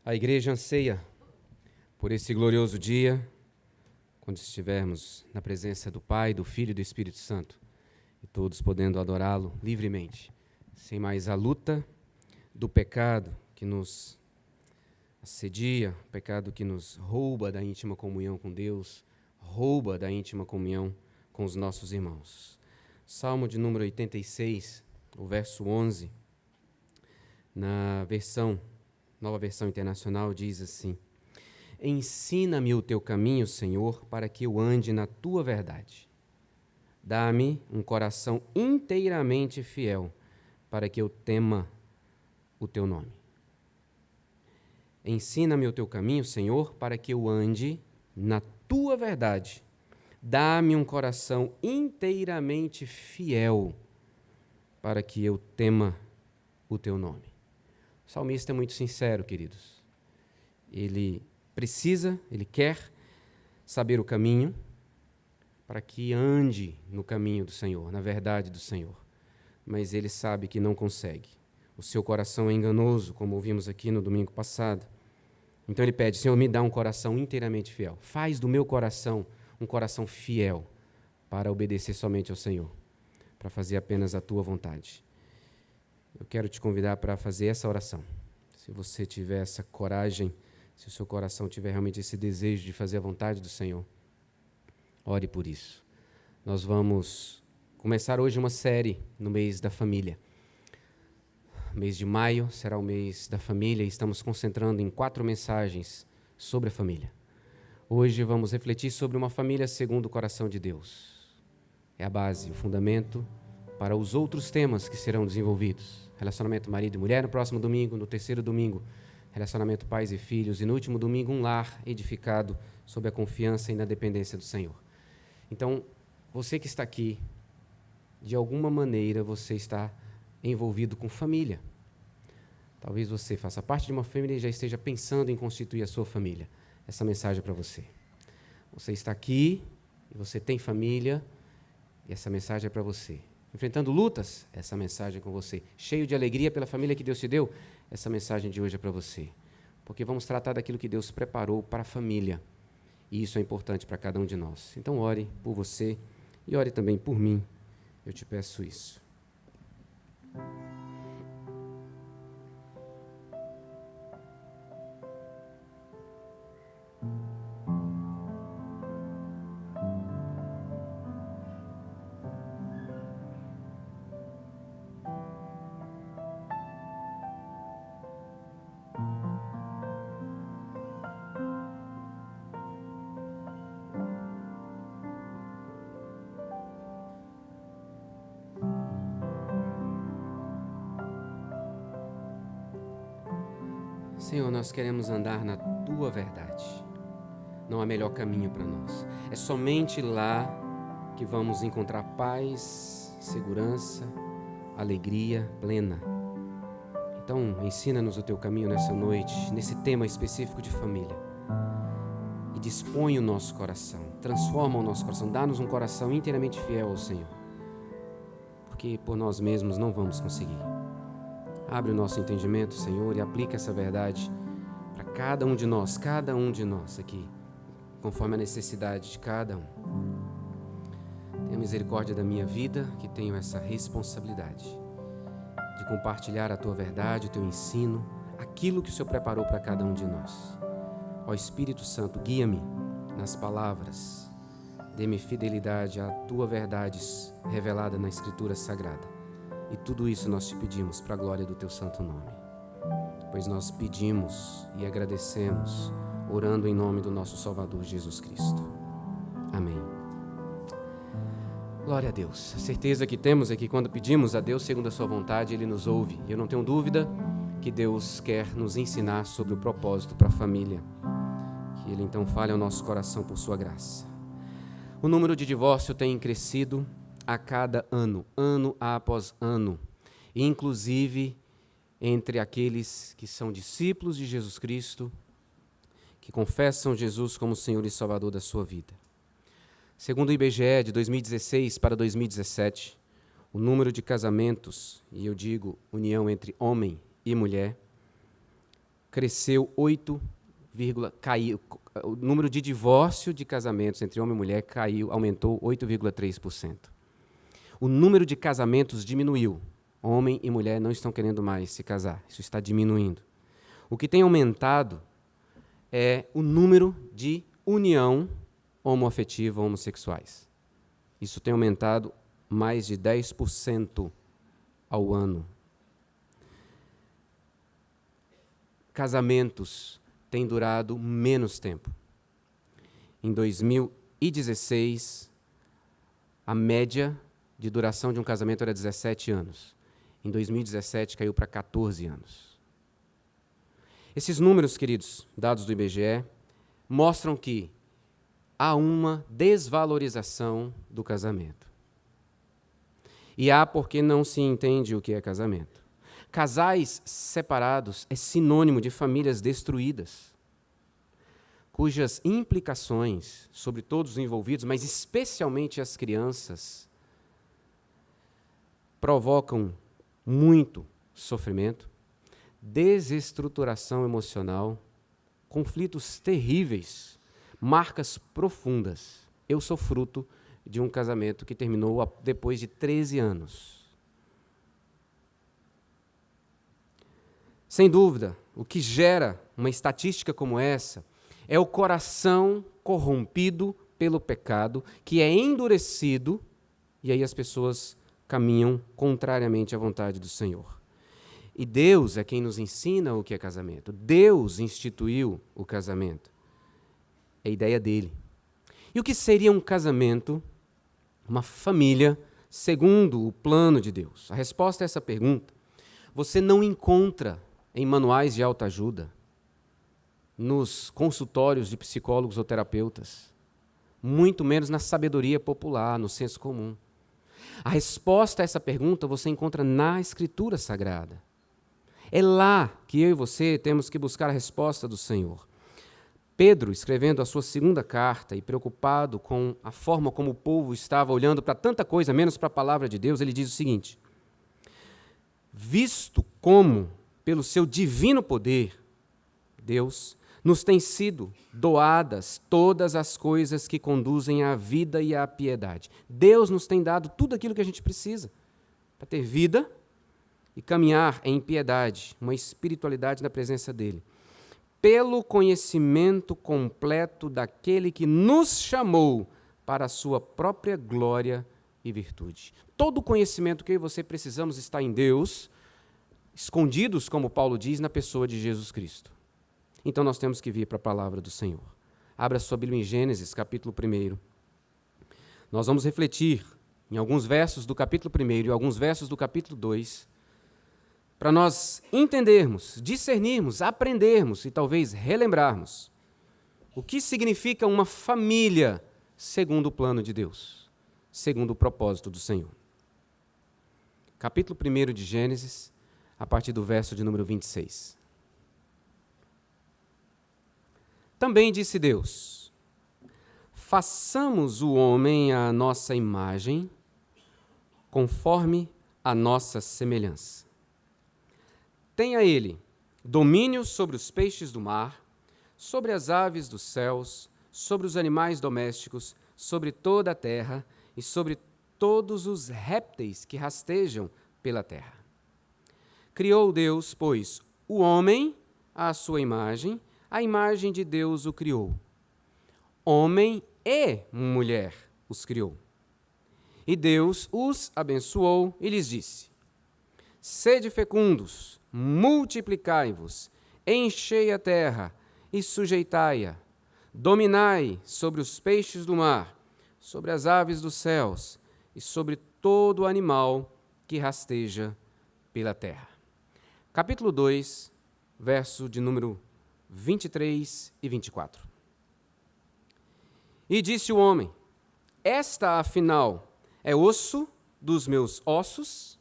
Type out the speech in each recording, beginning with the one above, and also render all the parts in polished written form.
A igreja anseia por esse glorioso dia, quando estivermos na presença do Pai, do Filho e do Espírito Santo, e todos podendo adorá-lo livremente, sem mais a luta do pecado que nos assedia, o pecado que nos rouba da íntima comunhão com Deus, rouba da íntima comunhão com os nossos irmãos. Salmo de número 86, o verso 11, na Nova Versão Internacional, diz assim: Ensina-me o teu caminho, Senhor, para que eu ande na tua verdade. Dá-me um coração inteiramente fiel, para que eu tema o teu nome. Ensina-me o teu caminho, Senhor, para que eu ande na tua verdade. Dá-me um coração inteiramente fiel, para que eu tema o teu nome. O salmista é muito sincero, queridos. Ele quer saber o caminho, para que ande no caminho do Senhor, na verdade do Senhor. Mas ele sabe que não consegue. O seu coração é enganoso, como ouvimos aqui no domingo passado. Então ele pede: Senhor, me dá um coração inteiramente fiel. Faz do meu coração um coração fiel para obedecer somente ao Senhor, para fazer apenas a tua vontade. Eu quero te convidar para fazer essa oração. Se você tiver essa coragem, se o seu coração tiver realmente esse desejo de fazer a vontade do Senhor, ore por isso. Nós vamos começar hoje uma série no mês da família. O mês de maio será o mês da família e estamos concentrando em 4 mensagens sobre a família. Hoje vamos refletir sobre uma família segundo o coração de Deus. É a base, o fundamento para os outros temas que serão desenvolvidos. Relacionamento marido e mulher no próximo domingo, no terceiro domingo, relacionamento pais e filhos, e no último domingo, um lar edificado sob a confiança e na dependência do Senhor. Então, você que está aqui, de alguma maneira você está envolvido com família. Talvez você faça parte de uma família e já esteja pensando em constituir a sua família. Essa mensagem é para você. Você está aqui e você tem família e essa mensagem é para você. Enfrentando lutas, essa mensagem é com você. Cheio de alegria pela família que Deus te deu, essa mensagem de hoje é para você. Porque vamos tratar daquilo que Deus preparou para a família. E isso é importante para cada um de nós. Então ore por você e ore também por mim. Eu te peço isso. Senhor, nós queremos andar na tua verdade. Não há melhor caminho para nós. É somente lá que vamos encontrar paz, segurança, alegria plena. Então, ensina-nos o teu caminho nessa noite, nesse tema específico de família. E dispõe o nosso coração, transforma o nosso coração, dá-nos um coração inteiramente fiel ao Senhor. Porque por nós mesmos não vamos conseguir. Abre o nosso entendimento, Senhor, e aplica essa verdade para cada um de nós aqui, conforme a necessidade de cada um. Tenha misericórdia da minha vida, que tenho essa responsabilidade de compartilhar a tua verdade, o teu ensino, aquilo que o Senhor preparou para cada um de nós. Ó Espírito Santo, guia-me nas palavras, dê-me fidelidade à tua verdade revelada na Escritura Sagrada. E tudo isso nós te pedimos para a glória do teu santo nome. Pois nós pedimos e agradecemos, orando em nome do nosso Salvador Jesus Cristo. Amém. Glória a Deus. A certeza que temos é que quando pedimos a Deus segundo a sua vontade, Ele nos ouve. E eu não tenho dúvida que Deus quer nos ensinar sobre o propósito para a família. Que Ele então fale ao nosso coração por sua graça. O número de divórcio tem crescido a cada ano, ano após ano, inclusive entre aqueles que são discípulos de Jesus Cristo, que confessam Jesus como Senhor e Salvador da sua vida. Segundo o IBGE, de 2016 para 2017, o número de casamentos, e eu digo união entre homem e mulher, cresceu 8, caiu. O número de divórcio de casamentos entre homem e mulher aumentou 8,3%. O número de casamentos diminuiu. Homem e mulher não estão querendo mais se casar. Isso está diminuindo. O que tem aumentado é o número de união homoafetiva homossexuais. Isso tem aumentado mais de 10% ao ano. Casamentos têm durado menos tempo. Em 2016, a média de duração de um casamento era 17 anos. Em 2017, caiu para 14 anos. Esses números, queridos, dados do IBGE, mostram que há uma desvalorização do casamento. E há porque não se entende o que é casamento. Casais separados é sinônimo de famílias destruídas, cujas implicações sobre todos os envolvidos, mas especialmente as crianças, provocam muito sofrimento, desestruturação emocional, conflitos terríveis, marcas profundas. Eu sou fruto de um casamento que terminou depois de 13 anos. Sem dúvida, o que gera uma estatística como essa é o coração corrompido pelo pecado, que é endurecido, e aí as pessoas caminham contrariamente à vontade do Senhor. E Deus é quem nos ensina o que é casamento. Deus instituiu o casamento. É a ideia dele. E o que seria um casamento, uma família, segundo o plano de Deus? A resposta a essa pergunta você não encontra em manuais de autoajuda, nos consultórios de psicólogos ou terapeutas, muito menos na sabedoria popular, no senso comum. A resposta a essa pergunta você encontra na Escritura Sagrada. É lá que eu e você temos que buscar a resposta do Senhor. Pedro, escrevendo a sua segunda carta e preocupado com a forma como o povo estava olhando para tanta coisa, menos para a palavra de Deus, ele diz o seguinte: visto como, pelo seu divino poder, Deus, nos tem sido doadas todas as coisas que conduzem à vida e à piedade. Deus nos tem dado tudo aquilo que a gente precisa para ter vida e caminhar em piedade, uma espiritualidade na presença dele. Pelo conhecimento completo daquele que nos chamou para a sua própria glória e virtude. Todo o conhecimento que eu e você precisamos está em Deus, escondidos, como Paulo diz, na pessoa de Jesus Cristo. Então nós temos que vir para a palavra do Senhor. Abra sua Bíblia em Gênesis, capítulo 1. Nós vamos refletir em alguns versos do capítulo 1 e alguns versos do capítulo 2, para nós entendermos, discernirmos, aprendermos e talvez relembrarmos o que significa uma família segundo o plano de Deus, segundo o propósito do Senhor. Capítulo 1 de Gênesis, a partir do verso de número 26. Também disse Deus: façamos o homem à nossa imagem, conforme a nossa semelhança. Tenha ele domínio sobre os peixes do mar, sobre as aves dos céus, sobre os animais domésticos, sobre toda a terra e sobre todos os répteis que rastejam pela terra. Criou Deus, pois, o homem à sua imagem, a imagem de Deus o criou. Homem e mulher os criou. E Deus os abençoou e lhes disse: sede fecundos, multiplicai-vos, enchei a terra e sujeitai-a, dominai sobre os peixes do mar, sobre as aves dos céus e sobre todo animal que rasteja pela terra. Capítulo 2, verso de número 23 e 24. E disse o homem: esta, afinal, é osso dos meus ossos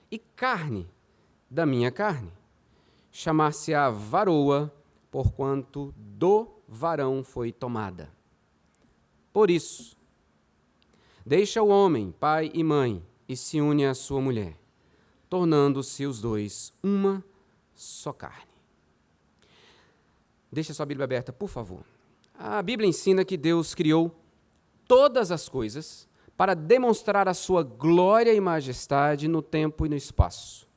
e carne da minha carne. Chamar-se-á varoa, porquanto do varão foi tomada. Por isso, deixa o homem pai e mãe e se une à sua mulher, tornando-se os dois uma só carne. Deixe a sua Bíblia aberta, por favor. A Bíblia ensina que Deus criou todas as coisas para demonstrar a sua glória e majestade no tempo e no espaço.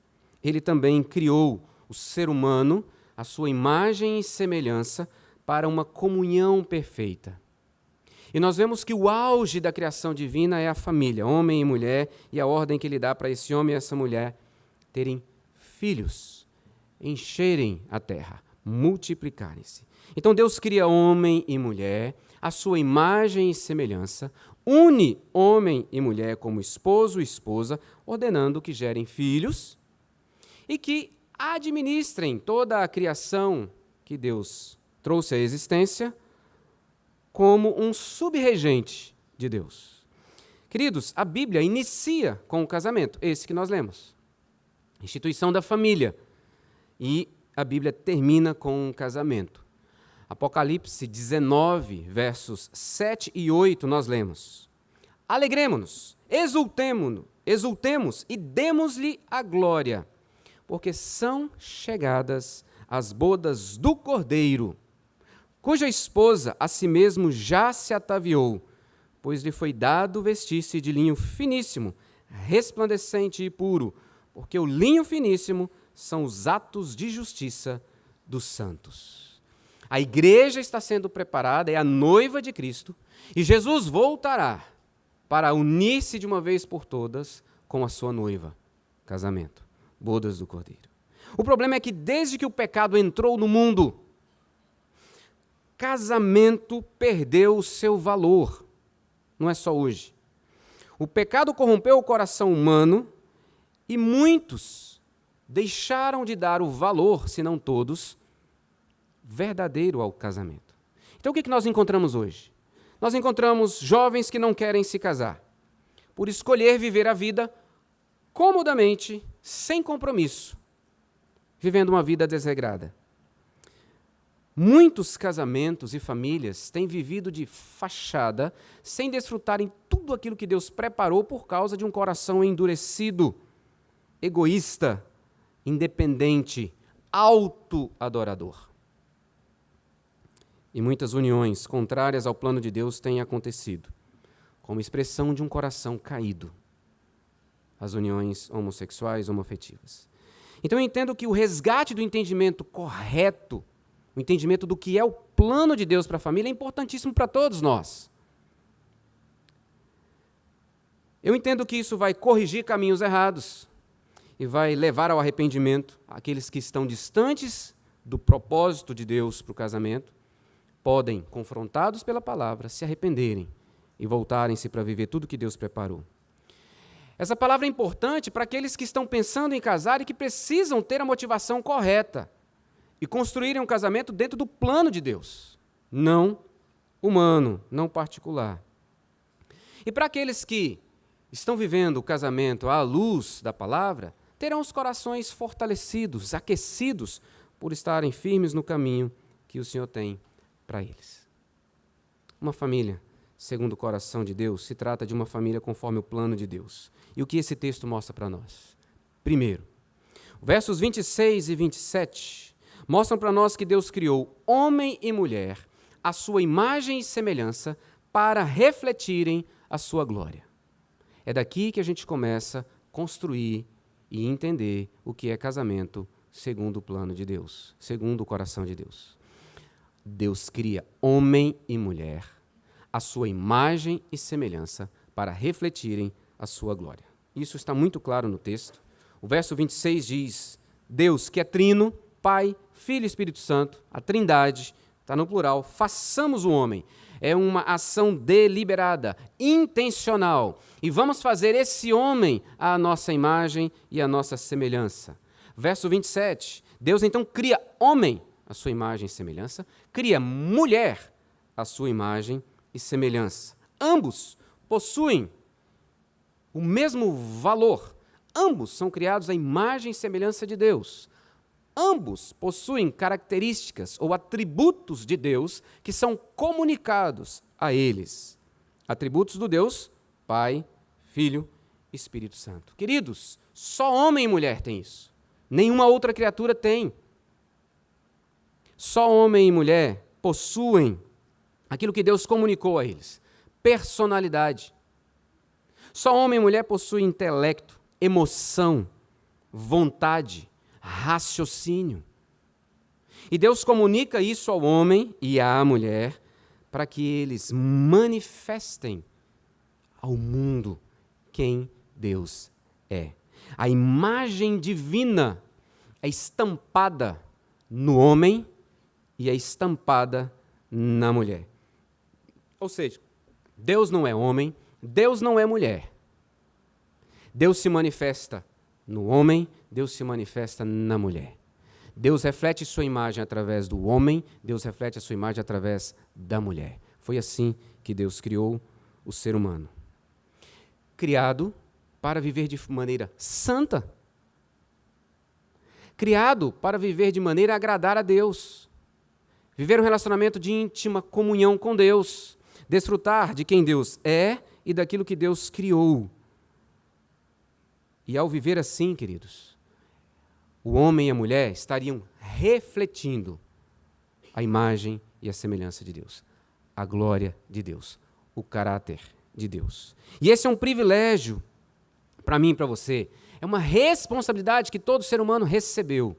Ele também criou o ser humano, a sua imagem e semelhança, para uma comunhão perfeita. E nós vemos que o auge da criação divina é a família, homem e mulher, e a ordem que ele dá para esse homem e essa mulher terem filhos, encherem a terra, multiplicarem-se. Então Deus cria homem e mulher, a sua imagem e semelhança, une homem e mulher como esposo e esposa, ordenando que gerem filhos e que administrem toda a criação que Deus trouxe à existência como um subregente de Deus. Queridos, a Bíblia inicia com o casamento, esse que nós lemos, instituição da família, e a Bíblia termina com um casamento. Apocalipse 19, versos 7 e 8, nós lemos: Alegremo-nos, exultemos e demos-lhe a glória, porque são chegadas as bodas do Cordeiro, cuja esposa a si mesmo já se ataviou, pois lhe foi dado vestir-se de linho finíssimo, resplandecente e puro, porque o linho finíssimo são os atos de justiça dos santos. A igreja está sendo preparada, é a noiva de Cristo, e Jesus voltará para unir-se de uma vez por todas com a sua noiva. Casamento, bodas do Cordeiro. O problema é que desde que o pecado entrou no mundo, casamento perdeu o seu valor. Não é só hoje. O pecado corrompeu o coração humano e muitos deixaram de dar o valor, se não todos, verdadeiro ao casamento. Então o que nós encontramos hoje? Nós encontramos jovens que não querem se casar, por escolher viver a vida comodamente, sem compromisso, vivendo uma vida desregrada. Muitos casamentos e famílias têm vivido de fachada, sem desfrutarem tudo aquilo que Deus preparou por causa de um coração endurecido, egoísta, independente, autoadorador. E muitas uniões contrárias ao plano de Deus têm acontecido, como expressão de um coração caído. As uniões homossexuais, homoafetivas. Então eu entendo que o resgate do entendimento correto, o entendimento do que é o plano de Deus para a família é importantíssimo para todos nós. Eu entendo que isso vai corrigir caminhos errados e vai levar ao arrependimento aqueles que estão distantes do propósito de Deus para o casamento, podem, confrontados pela palavra, se arrependerem e voltarem-se para viver tudo que Deus preparou. Essa palavra é importante para aqueles que estão pensando em casar e que precisam ter a motivação correta e construírem um casamento dentro do plano de Deus, não humano, não particular. E para aqueles que estão vivendo o casamento à luz da palavra, terão os corações fortalecidos, aquecidos, por estarem firmes no caminho que o Senhor tem para eles. Uma família segundo o coração de Deus se trata de uma família conforme o plano de Deus. E o que esse texto mostra para nós? Primeiro, versos 26 e 27 mostram para nós que Deus criou homem e mulher à sua imagem e semelhança para refletirem a sua glória. É daqui que a gente começa a construir e entender o que é casamento segundo o plano de Deus, segundo o coração de Deus. Deus cria homem e mulher à sua imagem e semelhança para refletirem a sua glória. Isso está muito claro no texto. O verso 26 diz: Deus, que é trino, Pai, Filho e Espírito Santo, a Trindade, está no plural, façamos o homem. É uma ação deliberada, intencional. E vamos fazer esse homem à nossa imagem e à nossa semelhança. Verso 27, Deus então cria homem à sua imagem e semelhança, cria mulher à sua imagem e semelhança. Ambos possuem o mesmo valor. Ambos são criados à imagem e semelhança de Deus. Ambos possuem características ou atributos de Deus que são comunicados a eles. Atributos do Deus Pai, Filho e Espírito Santo. Queridos, só homem e mulher têm isso. Nenhuma outra criatura tem. Só homem e mulher possuem aquilo que Deus comunicou a eles: personalidade. Só homem e mulher possuem intelecto, emoção, vontade, raciocínio. E Deus comunica isso ao homem e à mulher para que eles manifestem ao mundo quem Deus é. A imagem divina é estampada no homem e é estampada na mulher. Ou seja, Deus não é homem, Deus não é mulher. Deus se manifesta no homem, Deus se manifesta na mulher. Deus reflete sua imagem através do homem, Deus reflete a sua imagem através da mulher. Foi assim que Deus criou o ser humano. Criado para viver de maneira santa. Criado para viver de maneira a agradar a Deus. Viver um relacionamento de íntima comunhão com Deus. Desfrutar de quem Deus é e daquilo que Deus criou. E ao viver assim, queridos, o homem e a mulher estariam refletindo a imagem e a semelhança de Deus, a glória de Deus, o caráter de Deus. E esse é um privilégio para mim e para você. É uma responsabilidade que todo ser humano recebeu,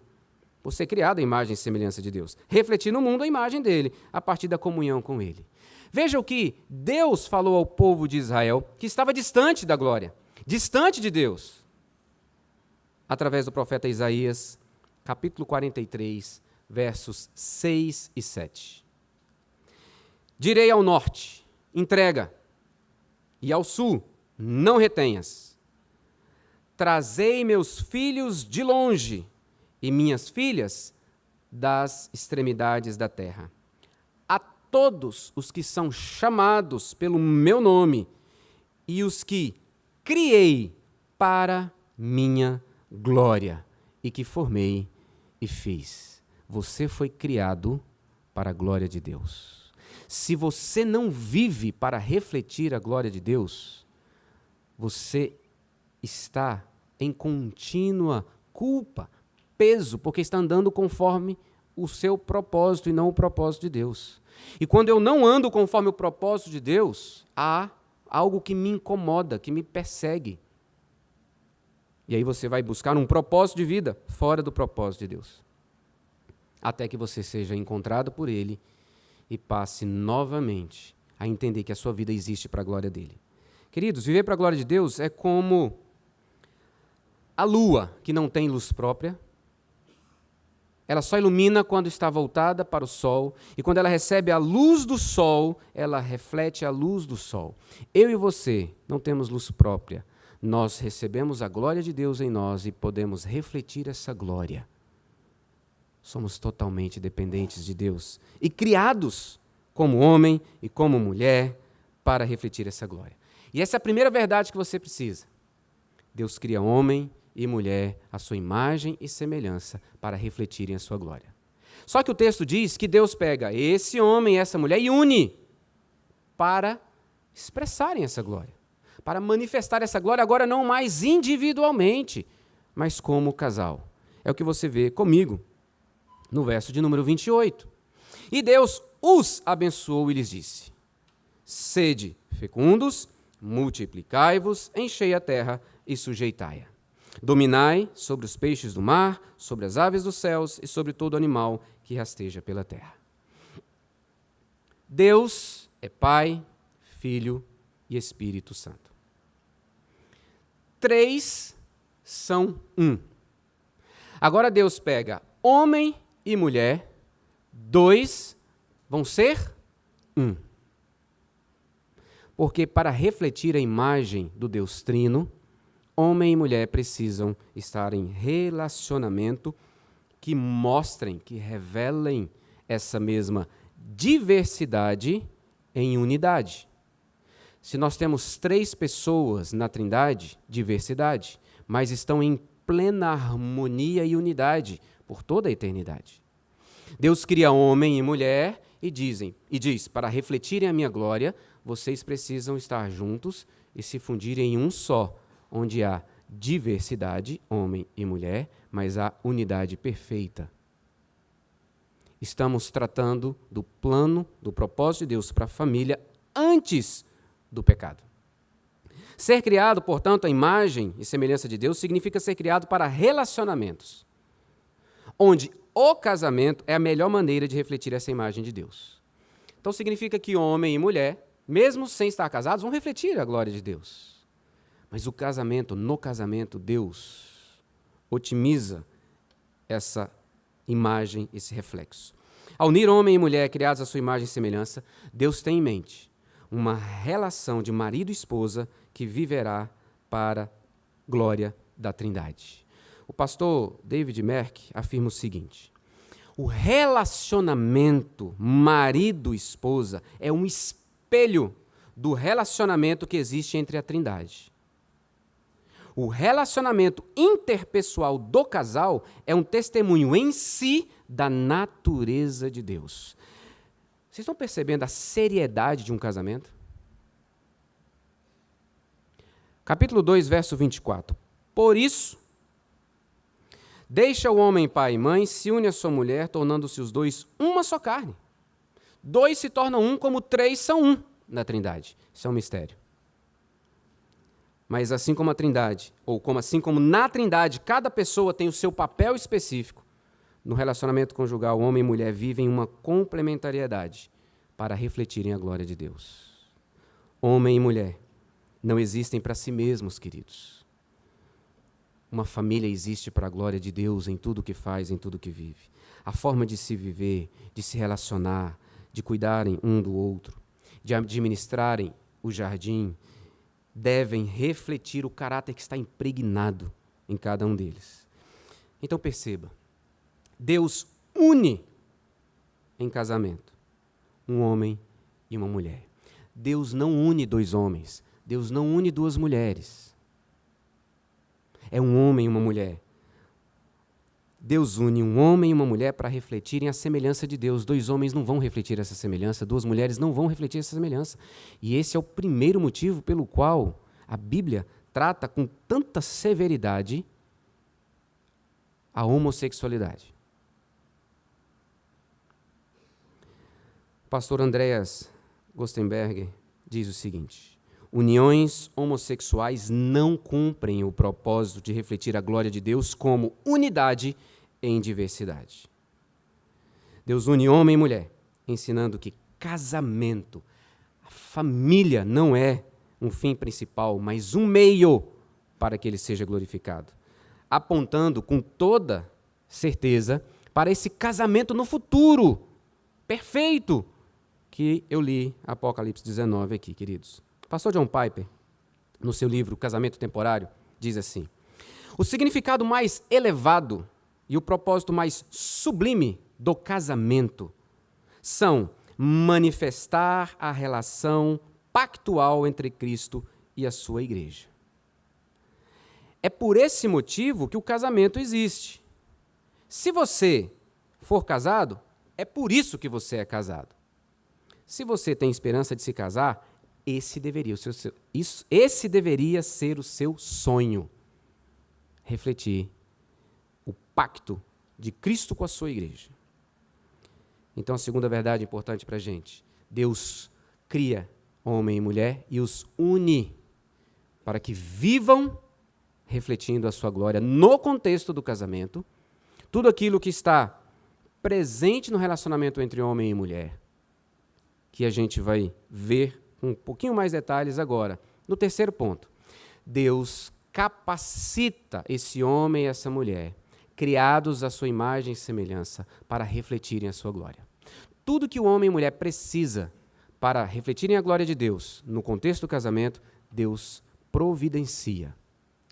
por ser criado à imagem e semelhança de Deus. Refletir no mundo a imagem dele, a partir da comunhão com ele. Veja o que Deus falou ao povo de Israel, que estava distante da glória, distante de Deus, através do profeta Isaías, capítulo 43, versos 6 e 7. Direi ao norte, entrega, e ao sul, não retenhas. Trazei meus filhos de longe e minhas filhas das extremidades da terra. A todos os que são chamados pelo meu nome e os que criei para minha glória e que formei e fiz. Você foi criado para a glória de Deus. Se você não vive para refletir a glória de Deus, você está em contínua culpa, peso, porque está andando conforme o seu propósito e não o propósito de Deus. E quando eu não ando conforme o propósito de Deus, há algo que me incomoda, que me persegue. E aí você vai buscar um propósito de vida fora do propósito de Deus. Até que você seja encontrado por Ele e passe novamente a entender que a sua vida existe para a glória dEle. Queridos, viver para a glória de Deus é como a lua, que não tem luz própria. Ela só ilumina quando está voltada para o sol, e quando ela recebe a luz do sol, ela reflete a luz do sol. Eu e você não temos luz própria. Nós recebemos a glória de Deus em nós e podemos refletir essa glória. Somos totalmente dependentes de Deus e criados como homem e como mulher para refletir essa glória. E essa é a primeira verdade que você precisa. Deus cria homem e mulher à sua imagem e semelhança para refletirem a sua glória. Só que o texto diz que Deus pega esse homem e essa mulher e une para expressarem essa glória, para manifestar essa glória agora não mais individualmente, mas como casal. É o que você vê comigo no verso de número 28. E Deus os abençoou e lhes disse: sede fecundos, multiplicai-vos, enchei a terra e sujeitai-a. Dominai sobre os peixes do mar, sobre as aves dos céus e sobre todo animal que rasteja pela terra. Deus é Pai, Filho e Espírito Santo. 3 são 1. Agora Deus pega homem e mulher, 2 vão ser 1. Porque para refletir a imagem do Deus Trino, homem e mulher precisam estar em relacionamento que mostrem, que revelem essa mesma diversidade em unidade. Se nós temos 3 pessoas na Trindade, diversidade, mas estão em plena harmonia e unidade por toda a eternidade. Deus cria homem e mulher e diz, para refletirem a minha glória, vocês precisam estar juntos e se fundirem em um só, onde há diversidade, homem e mulher, mas há unidade perfeita. estamos tratando do plano, do propósito de Deus para a família antes do pecado. Ser criado, portanto, à imagem e semelhança de Deus significa ser criado para relacionamentos, onde o casamento é a melhor maneira de refletir essa imagem de Deus. Então significa que homem e mulher, mesmo sem estar casados, vão refletir a glória de Deus. Mas no casamento, Deus otimiza essa imagem, esse reflexo. Ao unir homem e mulher criados à sua imagem e semelhança, Deus tem em mente uma relação de marido e esposa que viverá para a glória da Trindade. O pastor David Merck afirma o seguinte: o relacionamento marido-esposa é um espelho do relacionamento que existe entre a Trindade. O relacionamento interpessoal do casal é um testemunho em si da natureza de Deus. Vocês estão percebendo a seriedade de um casamento? Capítulo 2, verso 24. Por isso, deixa o homem pai e mãe, se une à sua mulher, tornando-se os dois uma só carne. Dois se tornam um, como três são um na Trindade. Isso é um mistério. Mas assim como a Trindade, assim como na Trindade, cada pessoa tem o seu papel específico, no relacionamento conjugal, homem e mulher vivem uma complementariedade para refletirem a glória de Deus. Homem e mulher não existem para si mesmos, queridos. Uma família existe para a glória de Deus em tudo que faz, em tudo que vive. A forma de se viver, de se relacionar, de cuidarem um do outro, de administrarem o jardim, devem refletir o caráter que está impregnado em cada um deles. Então perceba, Deus une em casamento um homem e uma mulher. Deus não une dois homens, Deus não une duas mulheres. É um homem e uma mulher. Deus une um homem e uma mulher para refletirem a semelhança de Deus. Dois homens não vão refletir essa semelhança, duas mulheres não vão refletir essa semelhança. E esse é o primeiro motivo pelo qual a Bíblia trata com tanta severidade a homossexualidade. O pastor Andreas Gostenberger diz o seguinte: uniões homossexuais não cumprem o propósito de refletir a glória de Deus como unidade em diversidade. Deus une homem e mulher, ensinando que casamento, a família não é um fim principal, mas um meio para que ele seja glorificado, apontando com toda certeza para esse casamento no futuro, perfeito, que eu li Apocalipse 19 aqui, queridos. O pastor John Piper, no seu livro Casamento Temporário, diz assim: o significado mais elevado e o propósito mais sublime do casamento são manifestar a relação pactual entre Cristo e a sua igreja. É por esse motivo que o casamento existe. Se você for casado, é por isso que você é casado. Se você tem esperança de se casar, esse deveria ser o seu sonho. Refletir o pacto de Cristo com a sua igreja. Então, a segunda verdade importante para a gente: Deus cria homem e mulher e os une para que vivam refletindo a sua glória no contexto do casamento. Tudo aquilo que está presente no relacionamento entre homem e mulher, que a gente vai ver com um pouquinho mais detalhes agora. No terceiro ponto, Deus capacita esse homem e essa mulher, criados à sua imagem e semelhança, para refletirem a sua glória. Tudo que o homem e mulher precisa para refletirem a glória de Deus no contexto do casamento, Deus providencia.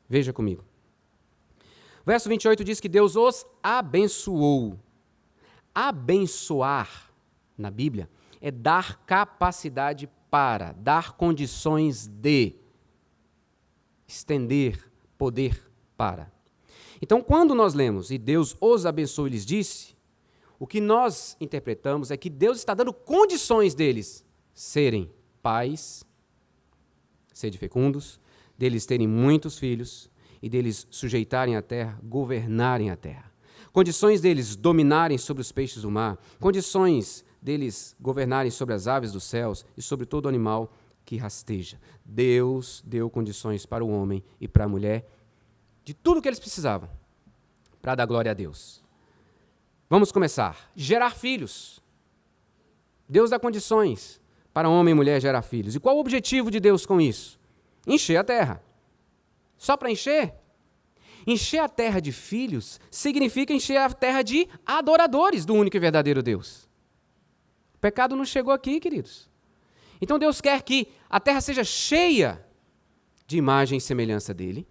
Veja comigo. Verso 28 diz que Deus os abençoou. Abençoar, na Bíblia, é dar capacidade para, dar condições de, estender poder para. Então, quando nós lemos, e Deus os abençoou e lhes disse, o que nós interpretamos é que Deus está dando condições deles serem pais, serem fecundos, deles terem muitos filhos e deles sujeitarem a terra, governarem a terra. condições deles dominarem sobre os peixes do mar, condições deles governarem sobre as aves dos céus e sobre todo animal que rasteja. Deus deu condições para o homem e para a mulher de tudo o que eles precisavam para dar glória a Deus. Vamos começar. Gerar filhos. Deus dá condições para homem e mulher gerar filhos. E qual o objetivo de Deus com isso? Encher a terra. Só para encher? Encher a terra de filhos significa encher a terra de adoradores do único e verdadeiro Deus. O pecado não chegou aqui, queridos. Então Deus quer que a terra seja cheia de imagem e semelhança dele,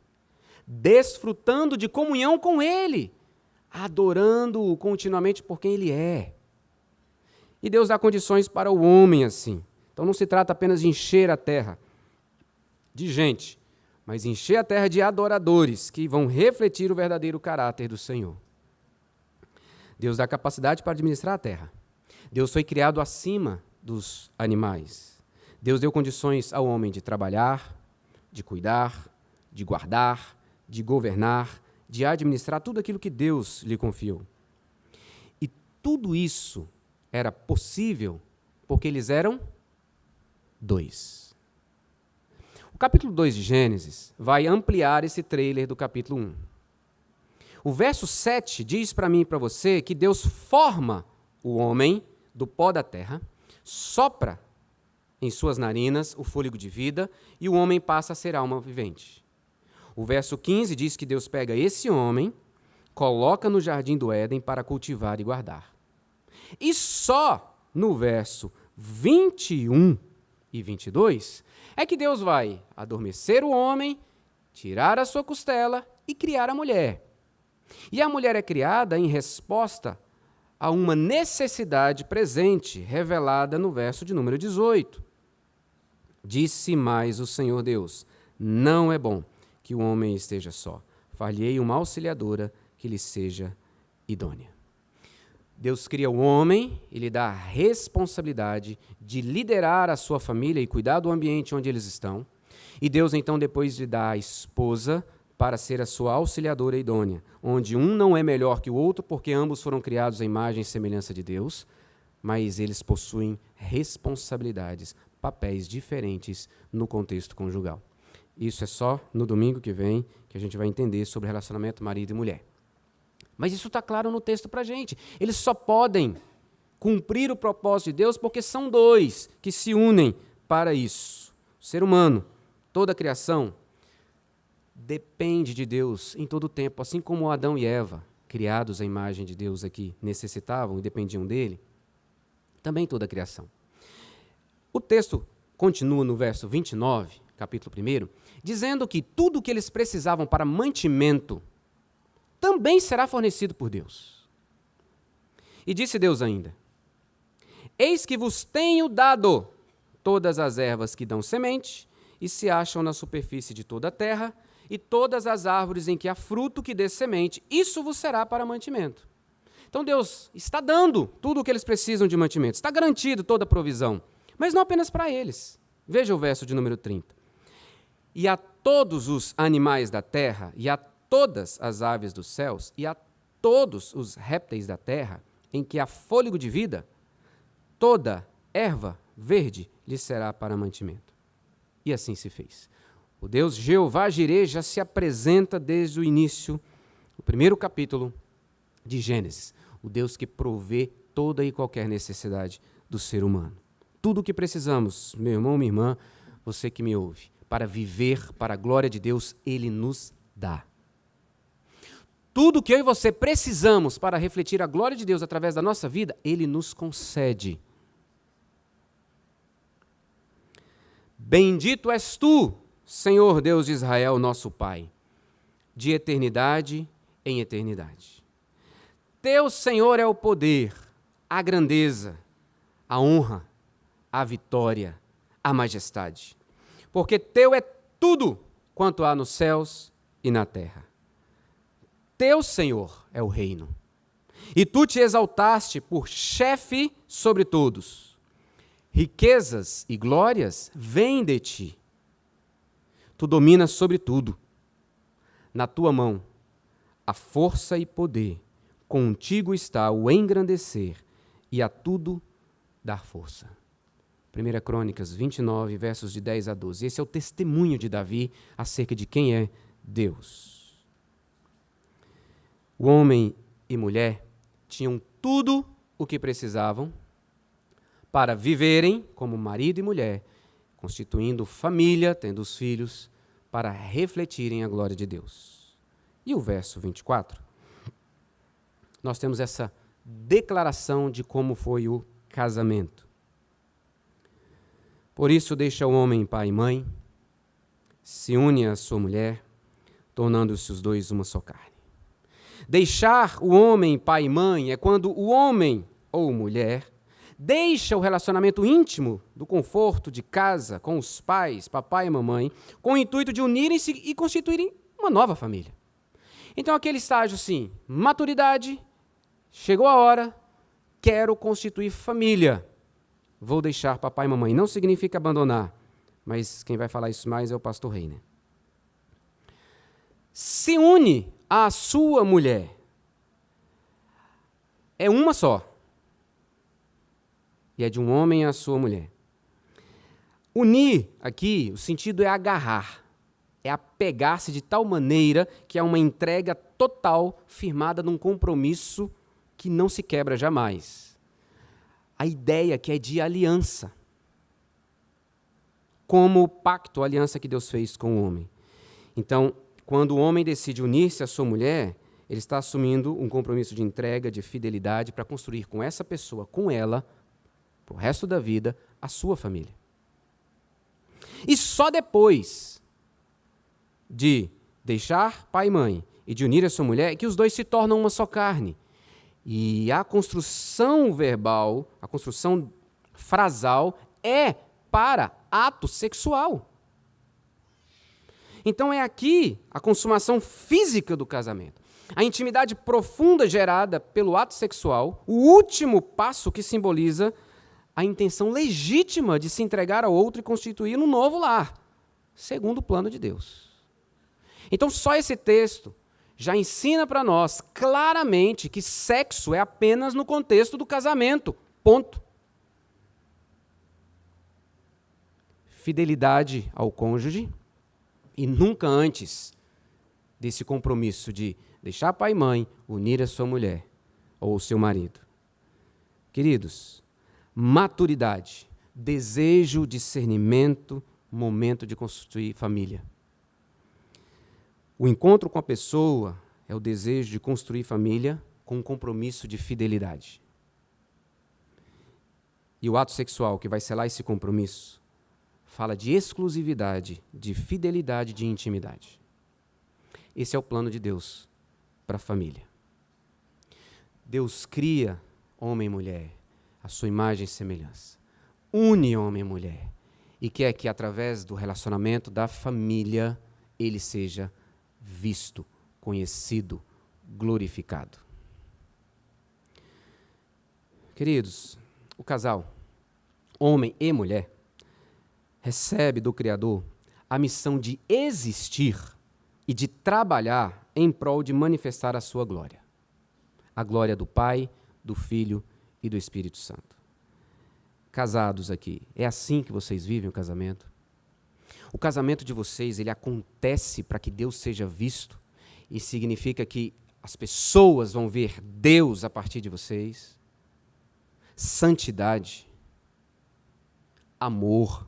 desfrutando de comunhão com ele, adorando-o continuamente por quem ele é. E Deus dá condições para o homem assim. Então não se trata apenas de encher a terra de gente, mas encher a terra de adoradores que vão refletir o verdadeiro caráter do Senhor. Deus dá capacidade para administrar a terra. Deus foi criado acima dos animais. Deus deu condições ao homem de trabalhar, de cuidar, de guardar, de governar, de administrar tudo aquilo que Deus lhe confiou. E tudo isso era possível porque eles eram dois. O capítulo 2 de Gênesis vai ampliar esse trailer do capítulo 1. O verso 7 diz para mim e para você que Deus forma o homem do pó da terra, sopra em suas narinas o fôlego de vida e o homem passa a ser alma vivente. O verso 15 diz que Deus pega esse homem, coloca no jardim do Éden para cultivar e guardar. E só no verso 21 e 22 é que Deus vai adormecer o homem, tirar a sua costela e criar a mulher. E a mulher é criada em resposta a uma necessidade presente, revelada no verso de número 18. Disse mais o Senhor Deus: não é bom que o homem esteja só. Far-lhe-ei uma auxiliadora que lhe seja idônea. Deus cria o homem e lhe dá a responsabilidade de liderar a sua família e cuidar do ambiente onde eles estão. E Deus, então, depois lhe dá a esposa para ser a sua auxiliadora idônea, onde um não é melhor que o outro, porque ambos foram criados à imagem e semelhança de Deus, mas eles possuem responsabilidades, papéis diferentes no contexto conjugal. Isso é só no domingo que vem que a gente vai entender sobre relacionamento marido e mulher. Mas isso está claro no texto para a gente. Eles só podem cumprir o propósito de Deus porque são dois que se unem para isso. O ser humano, toda a criação, depende de Deus em todo o tempo, assim como Adão e Eva, criados à imagem de Deus aqui, necessitavam e dependiam dele, também toda a criação. O texto continua no verso 29, capítulo 1, dizendo que tudo o que eles precisavam para mantimento também será fornecido por Deus. E disse Deus ainda: eis que vos tenho dado todas as ervas que dão semente e se acham na superfície de toda a terra, e todas as árvores em que há fruto que dê semente, isso vos será para mantimento. Então Deus está dando tudo o que eles precisam de mantimento, está garantido toda a provisão, mas não apenas para eles. Veja o verso de número 30. E a todos os animais da terra, e a todas as aves dos céus, e a todos os répteis da terra, em que há fôlego de vida, toda erva verde lhe será para mantimento. E assim se fez. O Deus Jeová Jireh já se apresenta desde o início, o primeiro capítulo de Gênesis. O Deus que provê toda e qualquer necessidade do ser humano. Tudo o que precisamos, meu irmão, minha irmã, você que me ouve, para viver para a glória de Deus, Ele nos dá. Tudo o que eu e você precisamos para refletir a glória de Deus através da nossa vida, Ele nos concede. Bendito és tu, Senhor Deus de Israel, nosso Pai, de eternidade em eternidade. Teu, Senhor, é o poder, a grandeza, a honra, a vitória, a majestade. Porque teu é tudo quanto há nos céus e na terra. Teu, Senhor, é o reino. E tu te exaltaste por chefe sobre todos. Riquezas e glórias vêm de ti. Tu dominas sobre tudo. Na tua mão há força e poder, contigo está o engrandecer e a tudo dar força. 1 Crônicas 29, versos de 10 a 12. Esse é o testemunho de Davi acerca de quem é Deus. O homem e mulher tinham tudo o que precisavam para viverem como marido e mulher, constituindo família, tendo os filhos, para refletirem a glória de Deus. E o verso 24, nós temos essa declaração de como foi o casamento. Por isso deixa o homem pai e mãe, se une à sua mulher, tornando-se os dois uma só carne. Deixar o homem pai e mãe é quando o homem ou mulher deixa o relacionamento íntimo do conforto de casa com os pais, papai e mamãe, com o intuito de unirem-se e constituírem uma nova família. Então aquele estágio assim, maturidade, chegou a hora, quero constituir família. Vou deixar papai e mamãe. Não significa abandonar, mas quem vai falar isso mais é o pastor Reiner. Se une à sua mulher. É uma só. E é de um homem à sua mulher. Unir aqui, o sentido é agarrar. É apegar-se de tal maneira que é uma entrega total, firmada num compromisso que não se quebra jamais. A ideia que é de aliança, como o pacto, a aliança que Deus fez com o homem. Então, quando o homem decide unir-se à sua mulher, ele está assumindo um compromisso de entrega, de fidelidade, para construir com essa pessoa, com ela, para o resto da vida, a sua família. E só depois de deixar pai e mãe e de unir a sua mulher, é que os dois se tornam uma só carne. E a construção verbal, a construção frasal é para ato sexual. Então é aqui a consumação física do casamento. A intimidade profunda gerada pelo ato sexual, o último passo que simboliza a intenção legítima de se entregar ao outro e constituir um novo lar, segundo o plano de Deus. Então só esse texto já ensina para nós claramente que sexo é apenas no contexto do casamento. Ponto. Fidelidade ao cônjuge e nunca antes desse compromisso de deixar pai e mãe, unir a sua mulher ou o seu marido. Queridos, maturidade, desejo, discernimento, momento de construir família. O encontro com a pessoa é o desejo de construir família com um compromisso de fidelidade. E o ato sexual que vai selar esse compromisso fala de exclusividade, de fidelidade, de intimidade. Esse é o plano de Deus para a família. Deus cria homem e mulher, a sua imagem e semelhança. Une homem e mulher e quer que através do relacionamento da família ele seja visto, conhecido, glorificado. Queridos, o casal, homem e mulher, recebe do Criador a missão de existir e de trabalhar em prol de manifestar a sua glória. A glória do Pai, do Filho e do Espírito Santo. Casados aqui, é assim que vocês vivem o casamento? O casamento de vocês, ele acontece para que Deus seja visto e significa que as pessoas vão ver Deus a partir de vocês. Santidade, amor,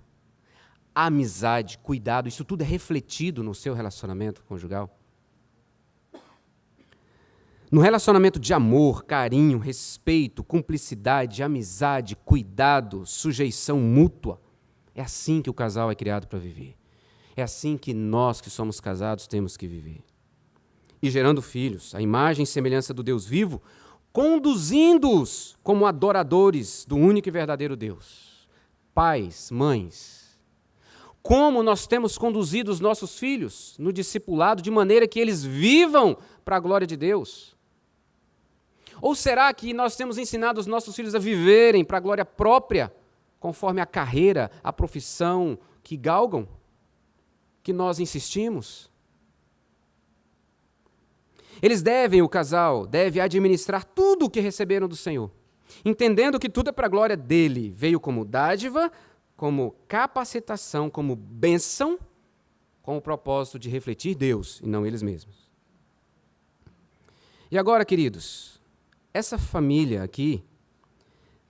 amizade, cuidado, isso tudo é refletido no seu relacionamento conjugal. No relacionamento de amor, carinho, respeito, cumplicidade, amizade, cuidado, sujeição mútua, é assim que o casal é criado para viver. É assim que nós que somos casados temos que viver. E gerando filhos, a imagem e semelhança do Deus vivo, conduzindo-os como adoradores do único e verdadeiro Deus. Pais, mães, como nós temos conduzido os nossos filhos no discipulado de maneira que eles vivam para a glória de Deus? Ou será que nós temos ensinado os nossos filhos a viverem para a glória própria, conforme a carreira, a profissão que galgam, que nós insistimos? O casal deve administrar tudo o que receberam do Senhor, entendendo que tudo é para a glória dele. Veio como dádiva, como capacitação, como bênção, com o propósito de refletir Deus e não eles mesmos. E agora, queridos, essa família aqui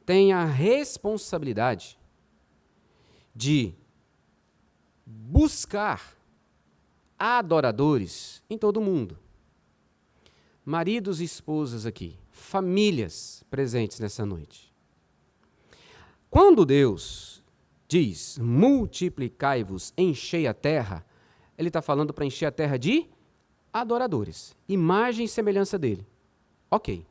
tem a responsabilidade de buscar adoradores em todo o mundo. Maridos e esposas aqui, famílias presentes nessa noite. Quando Deus diz, multiplicai-vos, enchei a terra, ele está falando para encher a terra de adoradores, imagem e semelhança dele. Ok.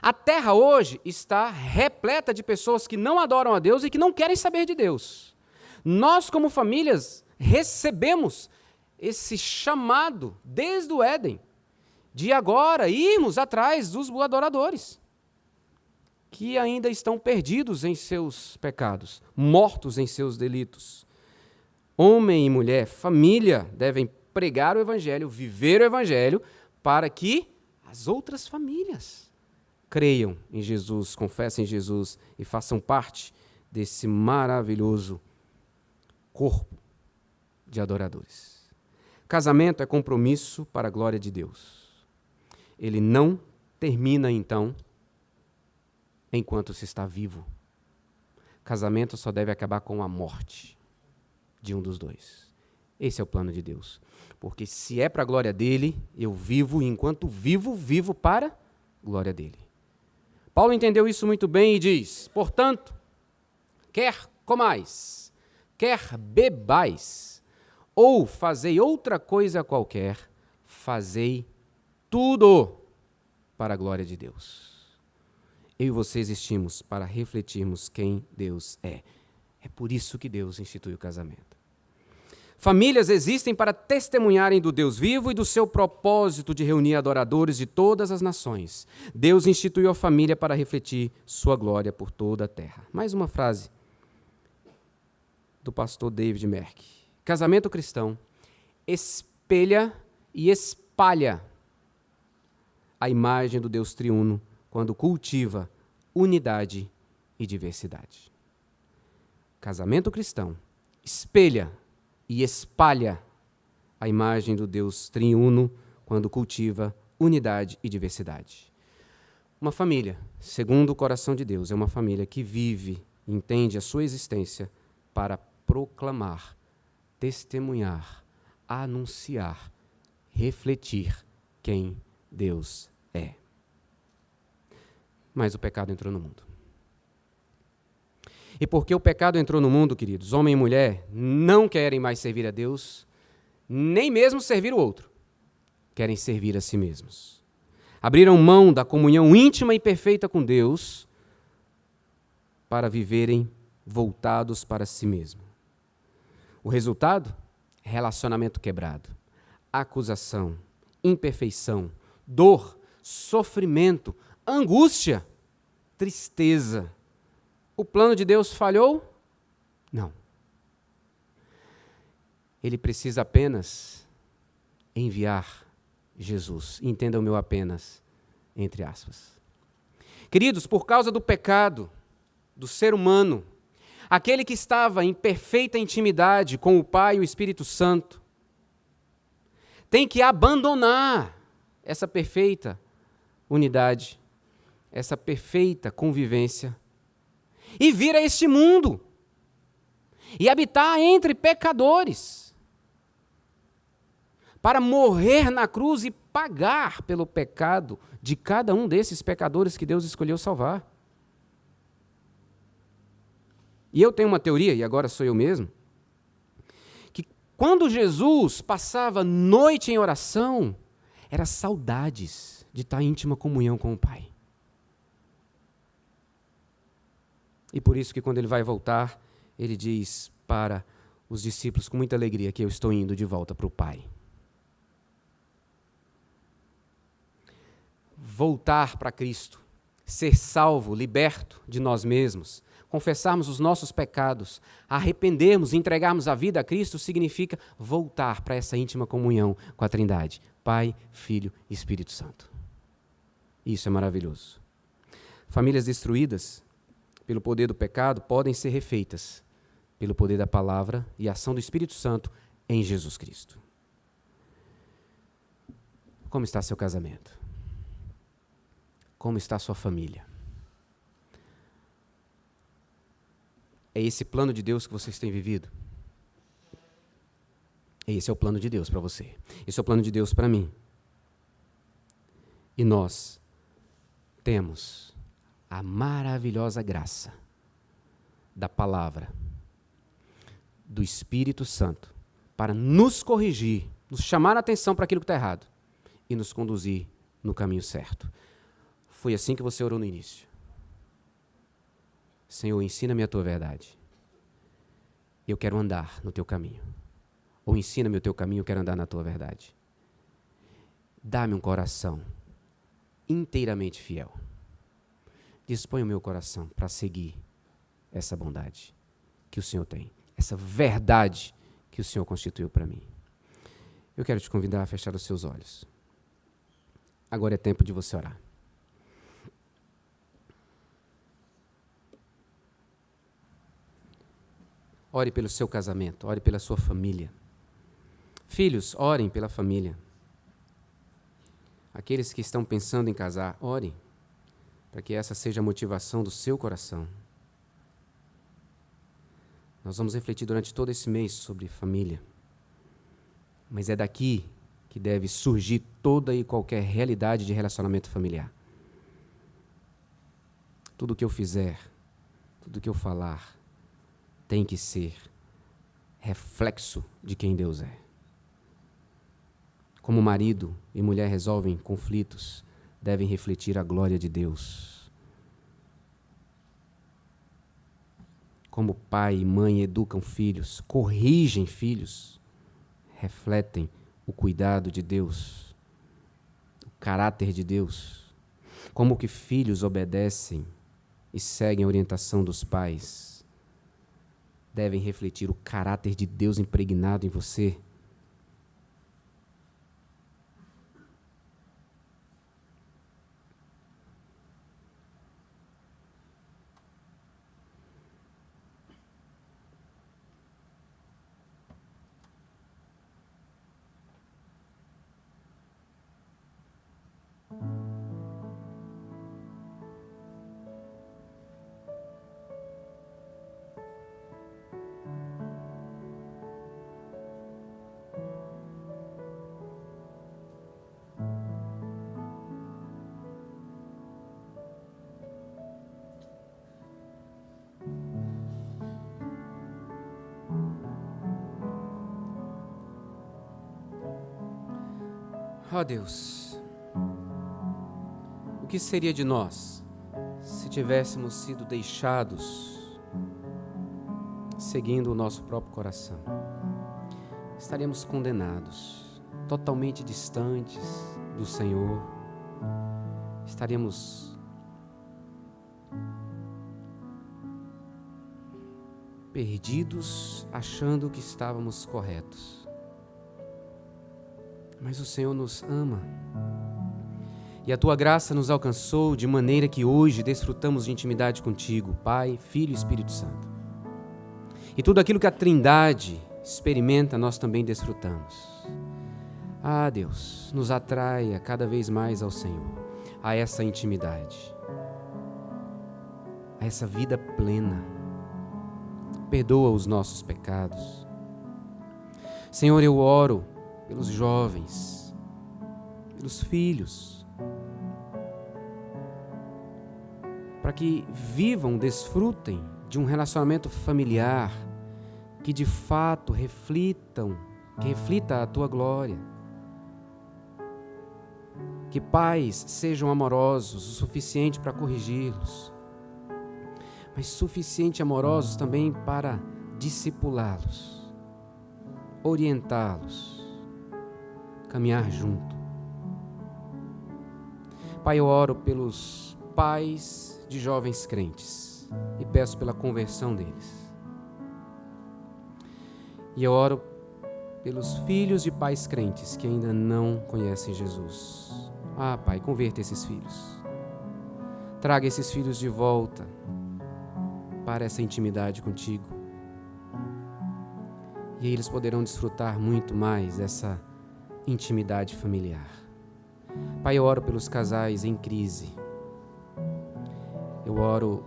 A terra hoje está repleta de pessoas que não adoram a Deus e que não querem saber de Deus. Nós, como famílias, recebemos esse chamado desde o Éden, de agora irmos atrás dos adoradores, que ainda estão perdidos em seus pecados, mortos em seus delitos. Homem e mulher, família, devem pregar o Evangelho, viver o Evangelho, para que as outras famílias creiam em Jesus, confessem Jesus e façam parte desse maravilhoso corpo de adoradores. Casamento é compromisso para a glória de Deus. Ele não termina, então, enquanto se está vivo. Casamento só deve acabar com a morte de um dos dois. Esse é o plano de Deus. Porque se é para a glória dele, eu vivo, e enquanto vivo, vivo para a glória dele. Paulo entendeu isso muito bem e diz, portanto, quer comais, quer bebais, ou fazei outra coisa qualquer, fazei tudo para a glória de Deus. Eu e você existimos para refletirmos quem Deus é. É por isso que Deus institui o casamento. Famílias existem para testemunharem do Deus vivo e do seu propósito de reunir adoradores de todas as nações. Deus instituiu a família para refletir sua glória por toda a terra. Mais uma frase do pastor David Merck. Casamento cristão espelha e espalha a imagem do Deus triuno quando cultiva unidade e diversidade. Casamento cristão espelha e espalha a imagem do Deus triuno quando cultiva unidade e diversidade. Uma família, segundo o coração de Deus, é uma família que vive, entende a sua existência para proclamar, testemunhar, anunciar, refletir quem Deus é. Mas o pecado entrou no mundo. E porque o pecado entrou no mundo, queridos, homem e mulher não querem mais servir a Deus, nem mesmo servir o outro. Querem servir a si mesmos. Abriram mão da comunhão íntima e perfeita com Deus para viverem voltados para si mesmo. O resultado? Relacionamento quebrado, acusação, imperfeição, dor, sofrimento, angústia, tristeza. O plano de Deus falhou? Não. Ele precisa apenas enviar Jesus. Entenda o meu apenas, entre aspas. Queridos, por causa do pecado do ser humano, aquele que estava em perfeita intimidade com o Pai e o Espírito Santo, tem que abandonar essa perfeita unidade, essa perfeita convivência, e vir a este mundo, e habitar entre pecadores, para morrer na cruz e pagar pelo pecado de cada um desses pecadores que Deus escolheu salvar. E eu tenho uma teoria, e agora sou eu mesmo, que quando Jesus passava noite em oração, era saudades de estar em íntima comunhão com o Pai. E por isso que quando ele vai voltar, ele diz para os discípulos com muita alegria que eu estou indo de volta para o Pai. Voltar para Cristo, ser salvo, liberto de nós mesmos, Confessarmos os nossos pecados, arrependermos e entregarmos a vida a Cristo significa voltar para essa íntima comunhão com a Trindade, Pai, Filho e Espírito Santo. Isso é maravilhoso. Famílias destruídas pelo poder do pecado podem ser refeitas pelo poder da palavra e ação do Espírito Santo em Jesus Cristo. Como está seu casamento? Como está sua família? É esse plano de Deus que vocês têm vivido? Esse é o plano de Deus para você. Esse é o plano de Deus para mim. E nós temos a maravilhosa graça da palavra, do Espírito Santo, para nos corrigir, nos chamar a atenção para aquilo que está errado e nos conduzir no caminho certo. Foi assim que você orou no início. Senhor, ensina-me a tua verdade. Eu quero andar no teu caminho. Ou ensina-me o teu caminho, eu quero andar na tua verdade. Dá-me um coração inteiramente fiel. Dispõe o meu coração para seguir essa bondade que o Senhor tem, essa verdade que o Senhor constituiu para mim. Eu quero te convidar a fechar os seus olhos. Agora é tempo de você orar. Ore pelo seu casamento, ore pela sua família. Filhos, orem pela família. Aqueles que estão pensando em casar, orem, para que essa seja a motivação do seu coração. Nós vamos refletir durante todo esse mês sobre família. Mas é daqui que deve surgir toda e qualquer realidade de relacionamento familiar. Tudo que eu fizer, tudo que eu falar, tem que ser reflexo de quem Deus é. Como marido e mulher resolvem conflitos, devem refletir a glória de Deus. Como pai e mãe educam filhos, corrigem filhos, refletem o cuidado de Deus, o caráter de Deus. Como que filhos obedecem e seguem a orientação dos pais, devem refletir o caráter de Deus impregnado em você. Ó Deus, o que seria de nós se tivéssemos sido deixados seguindo o nosso próprio coração? Estaríamos condenados, totalmente distantes do Senhor. Estaríamos perdidos, achando que estávamos corretos. Mas o Senhor nos ama. E a Tua graça nos alcançou de maneira que hoje desfrutamos de intimidade contigo, Pai, Filho e Espírito Santo. E tudo aquilo que a Trindade experimenta, nós também desfrutamos. Ah, Deus, nos atraia cada vez mais ao Senhor, a essa intimidade, a essa vida plena. Perdoa os nossos pecados. Senhor, eu oro pelos jovens, pelos filhos, para que vivam, desfrutem de um relacionamento familiar que de fato reflita a Tua glória. Que pais sejam amorosos o suficiente para corrigi-los, mas suficiente amorosos também para discipulá-los, orientá-los, caminhar junto. Pai, eu oro pelos pais de jovens crentes, e peço pela conversão deles. E eu oro pelos filhos de pais crentes que ainda não conhecem Jesus. Ah, Pai, converta esses filhos. Traga esses filhos de volta para essa intimidade contigo. E aí eles poderão desfrutar muito mais dessa intimidade familiar. Pai, eu oro pelos casais em crise. Eu oro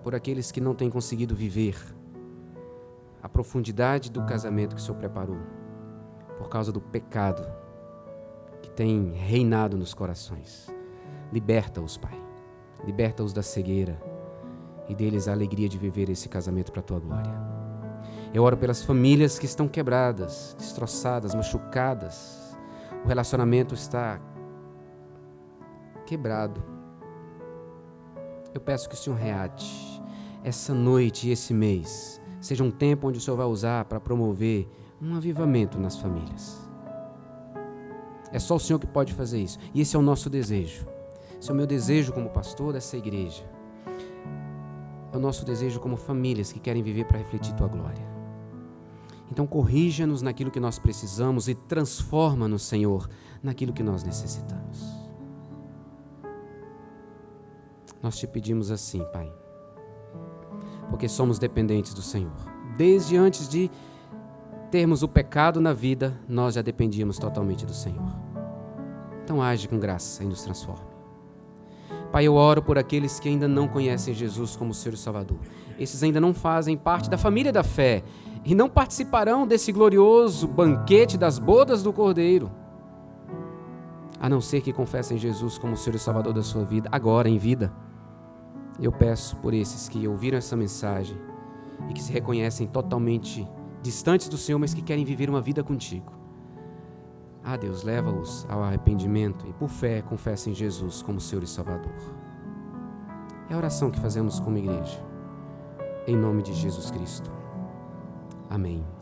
por aqueles que não têm conseguido viver a profundidade do casamento que o Senhor preparou, por causa do pecado que tem reinado nos corações. Liberta-os, Pai. Liberta-os da cegueira e deles a alegria de viver esse casamento para a Tua glória. Eu oro pelas famílias que estão quebradas, destroçadas, machucadas. O relacionamento está quebrado. Eu peço que o Senhor reate essa noite e esse mês seja um tempo onde o Senhor vai usar para promover um avivamento nas famílias. É só o Senhor que pode fazer isso. E esse é o nosso desejo. Esse é o meu desejo como pastor dessa igreja. É o nosso desejo como famílias que querem viver para refletir Tua glória. Então corrija-nos naquilo que nós precisamos e transforma-nos, Senhor, naquilo que nós necessitamos. Nós te pedimos assim, Pai, porque somos dependentes do Senhor. Desde antes de termos o pecado na vida, nós já dependíamos totalmente do Senhor. Então age com graça e nos transforme. Pai, eu oro por aqueles que ainda não conhecem Jesus como Senhor e Salvador. Esses ainda não fazem parte da família da fé e não participarão desse glorioso banquete das bodas do Cordeiro, a não ser que confessem Jesus como Senhor e Salvador da sua vida, agora em vida. Eu peço por esses que ouviram essa mensagem e que se reconhecem totalmente distantes do Senhor, mas que querem viver uma vida contigo. Ah, Deus, leva-os ao arrependimento e por fé confessem Jesus como Senhor e Salvador. É a oração que fazemos como igreja. Em nome de Jesus Cristo. Amém.